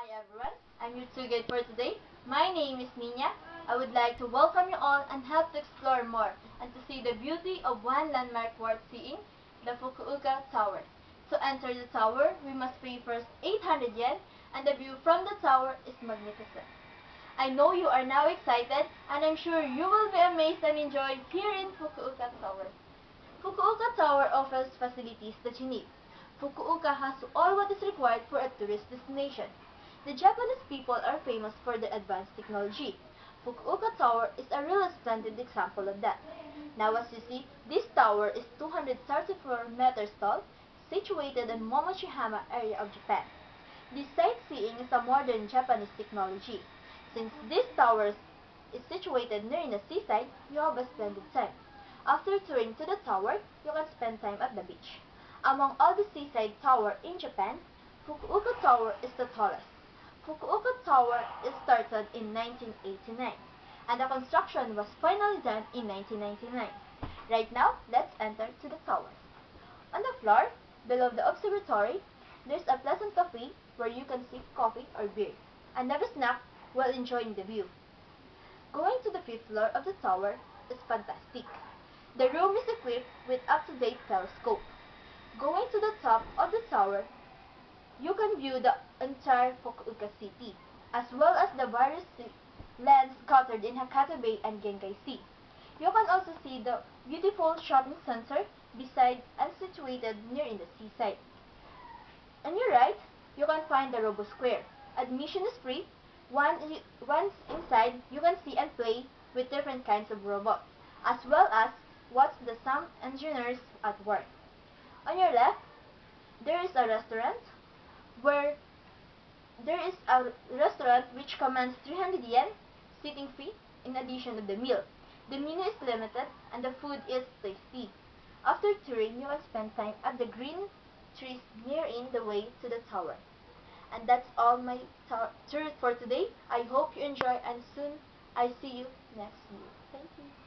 Hi everyone, I'm your tour guide for today. My name is Nina. I would like to welcome you all and help to explore more and to see the beauty of one landmark worth seeing, the Fukuoka Tower. To enter the tower, we must pay first 800 yen and the view from the tower is magnificent. I know you are now excited and I'm sure you will be amazed and enjoy here in Fukuoka Tower. Fukuoka Tower offers facilities that you need. Fukuoka has all what is required for a tourist destination. The Japanese people are famous for their advanced technology. Fukuoka Tower is a real splendid example of that. Now as you see, this tower is 234 meters tall, situated in Momochihama area of Japan. This sightseeing is a modern Japanese technology. Since this tower is situated near the seaside, you have a splendid time. After touring to the tower, you can spend time at the beach. Among all the seaside towers in Japan, Fukuoka Tower is the tallest. Fukuoka Tower is started in 1989, and the construction was finally done in 1999. Right now, let's enter to the tower. On the floor, below the observatory, there's a pleasant cafe where you can sip coffee or beer, and have a snack while enjoying the view. Going to the fifth floor of the tower is fantastic. The room is equipped with up-to-date telescope. Going to the top of the tower, you can view the entire Fukuoka city, as well as the various lands scattered in Hakata Bay and Genkai Sea. You can also see the beautiful shopping center beside and situated near in the seaside. On your right, you can find the Robo Square. Admission is free. Once inside, you can see and play with different kinds of robots, as well as watch the some engineers at work. On your left, there is a restaurant where there is a restaurant which commands 300 yen sitting fee in addition to the meal. The menu is limited and the food is tasty. After touring, you can spend time at the green trees near in the way to the tower. And that's all my tour for today. I hope you enjoy and soon I see you next year. Thank you.